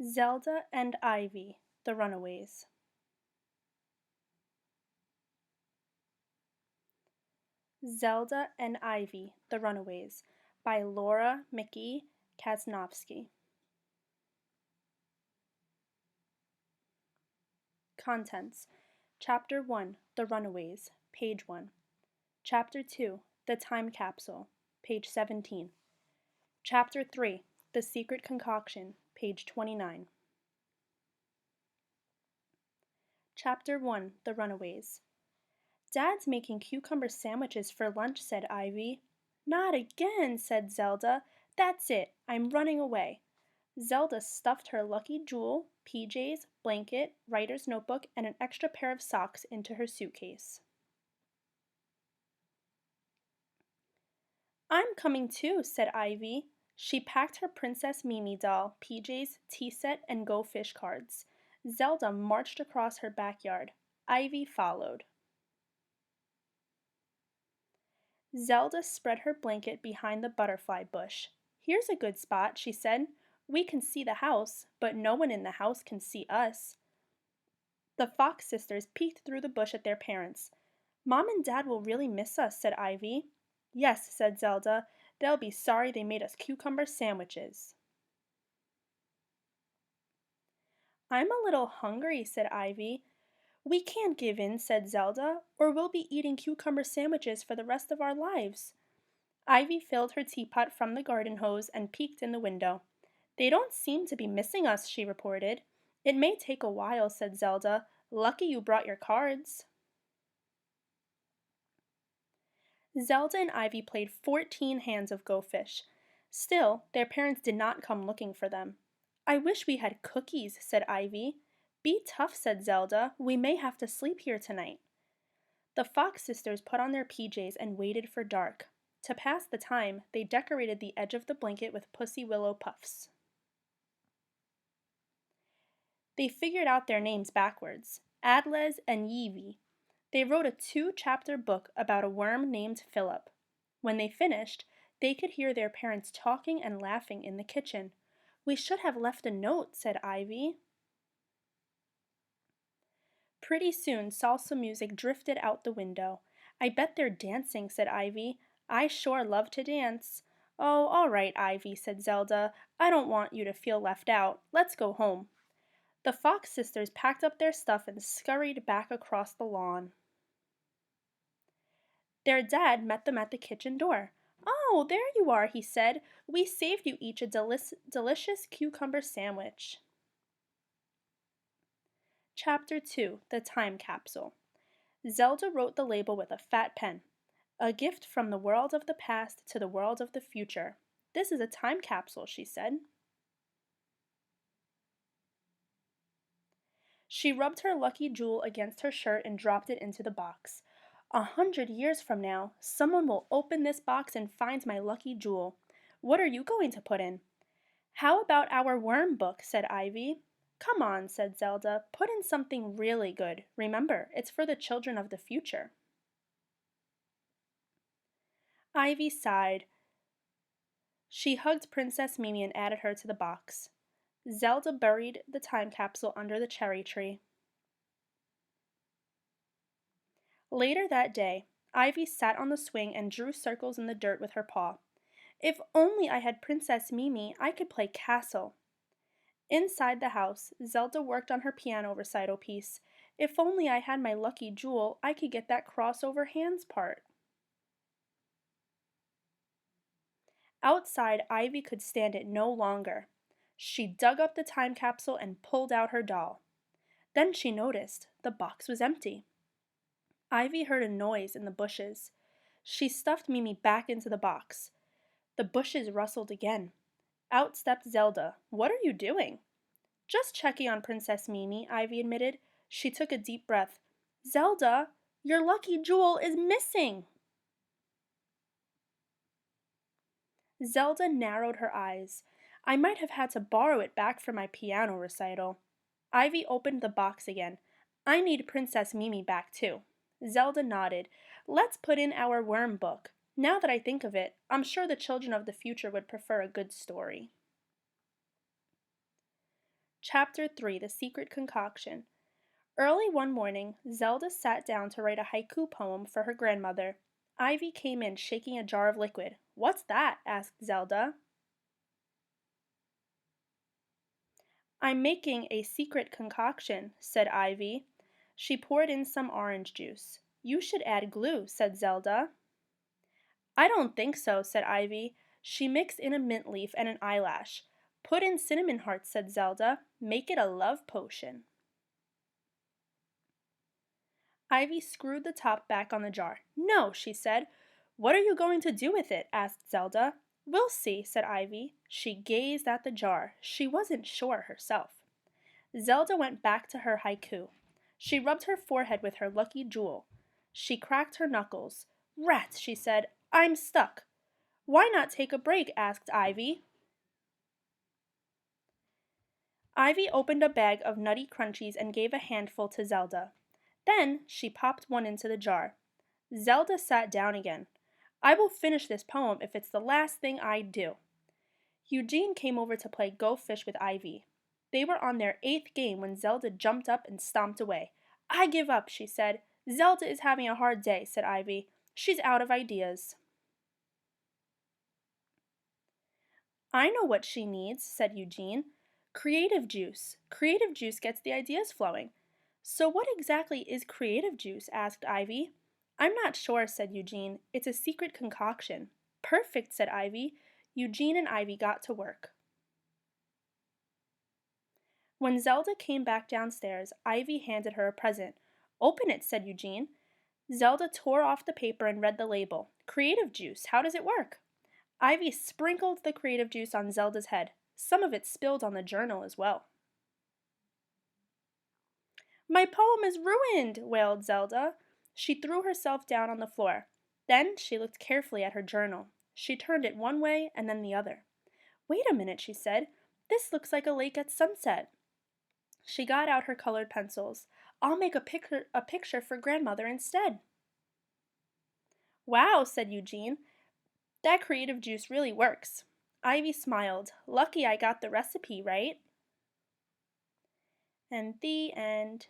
Zelda and Ivy, the Runaways. Zelda and Ivy, the Runaways, by Laura Mickey Kasnovsky. Contents: Chapter 1, The Runaways, page 1. Chapter 2, The Time Capsule, page 17. Chapter 3, The Secret Concoction, page 29. Chapter 1, The Runaways. "Dad's making cucumber sandwiches for lunch," said Ivy. "Not again," said Zelda. "That's it, I'm running away." Zelda stuffed her lucky jewel, PJs, blanket, writer's notebook, and an extra pair of socks into her suitcase. "I'm coming too," said Ivy. She packed her Princess Mimi doll, PJs, tea set, and Go Fish cards. Zelda marched across her backyard. Ivy followed. Zelda spread her blanket behind the butterfly bush. "Here's a good spot," she said. "We can see the house, but no one in the house can see us." The Fox sisters peeked through the bush at their parents. "Mom and Dad will really miss us," said Ivy. "Yes," said Zelda. "They'll be sorry they made us cucumber sandwiches." "I'm a little hungry," said Ivy. "We can't give in," said Zelda, "or we'll be eating cucumber sandwiches for the rest of our lives." Ivy filled her teapot from the garden hose and peeked in the window. "They don't seem to be missing us," she reported. "It may take a while," said Zelda. "Lucky you brought your cards." Zelda and Ivy played 14 hands of Go Fish. Still, their parents did not come looking for them. "I wish we had cookies," said Ivy. "Be tough," said Zelda. "We may have to sleep here tonight." The Fox sisters put on their PJs and waited for dark. To pass the time, they decorated the edge of the blanket with pussy willow puffs. They figured out their names backwards, Adles and Yevie. They wrote a 2-chapter book about a worm named Philip. When they finished, they could hear their parents talking and laughing in the kitchen. "We should have left a note," said Ivy. Pretty soon salsa music drifted out the window. "I bet they're dancing," said Ivy. "I sure love to dance." "Oh, all right, Ivy," said Zelda. "I don't want you to feel left out. Let's go home." The Fox sisters packed up their stuff and scurried back across the lawn. Their dad met them at the kitchen door. "Oh, there you are," he said. "We saved you each a delicious cucumber sandwich." Chapter 2, The Time Capsule. Zelda wrote the label with a fat pen. "A gift from the world of the past to the world of the future. This is a time capsule," she said. She rubbed her lucky jewel against her shirt and dropped it into the box. 100 years from now, someone will open this box and find my lucky jewel. What are you going to put in?" "How about our worm book?" said Ivy. "Come on," said Zelda. "Put in something really good. Remember, it's for the children of the future." Ivy sighed. She hugged Princess Mimi and added her to the box. Zelda buried the time capsule under the cherry tree. Later that day, Ivy sat on the swing and drew circles in the dirt with her paw. "If only I had Princess Mimi, I could play castle." Inside the house, Zelda worked on her piano recital piece. "If only I had my lucky jewel, I could get that crossover hands part." Outside, Ivy could stand it no longer. She dug up the time capsule and pulled out her doll. Then she noticed the box was empty. Ivy heard a noise in the bushes. She stuffed Mimi back into the box. The bushes rustled again. Out stepped Zelda. "What are you doing?" "Just checking on Princess Mimi," Ivy admitted. She took a deep breath. "Zelda, your lucky jewel is missing!" Zelda narrowed her eyes. "I might have had to borrow it back for my piano recital." Ivy opened the box again. "I need Princess Mimi back too." Zelda nodded. "Let's put in our worm book. Now that I think of it, I'm sure the children of the future would prefer a good story." Chapter 3: The Secret Concoction. Early one morning, Zelda sat down to write a haiku poem for her grandmother. Ivy came in shaking a jar of liquid. "What's that?" asked Zelda. "I'm making a secret concoction," said Ivy. She poured in some orange juice. "You should add glue," said Zelda. "I don't think so," said Ivy. She mixed in a mint leaf and an eyelash. "Put in cinnamon hearts," said Zelda. "Make it a love potion." Ivy screwed the top back on the jar. "No," she said. "What are you going to do with it?" asked Zelda. "We'll see," said Ivy. She gazed at the jar. She wasn't sure herself. Zelda went back to her haiku. She rubbed her forehead with her lucky jewel. She cracked her knuckles. "Rats," she said. "I'm stuck." "Why not take a break?" asked Ivy. Ivy opened a bag of Nutty Crunchies and gave a handful to Zelda. Then she popped one into the jar. Zelda sat down again. "I will finish this poem if it's the last thing I do." Eugene came over to play Go Fish with Ivy. They were on their 8th game when Zelda jumped up and stomped away. "I give up," she said. "Zelda is having a hard day," said Ivy. "She's out of ideas." "I know what she needs," said Eugene. "Creative juice. Creative juice gets the ideas flowing." "So what exactly is creative juice?" asked Ivy. "I'm not sure," said Eugene. "It's a secret concoction." "Perfect," said Ivy. Eugene and Ivy got to work. When Zelda came back downstairs, Ivy handed her a present. "Open it," said Eugene. Zelda tore off the paper and read the label. "Creative juice. How does it work?" Ivy sprinkled the creative juice on Zelda's head. Some of it spilled on the journal as well. "My poem is ruined!" wailed Zelda. She threw herself down on the floor. Then she looked carefully at her journal. She turned it one way and then the other. "Wait a minute," she said. "This looks like a lake at sunset." She got out her colored pencils. "I'll make a picture for grandmother instead." "Wow," said Eugene. "That creative juice really works." Ivy smiled. "Lucky I got the recipe right." And the end.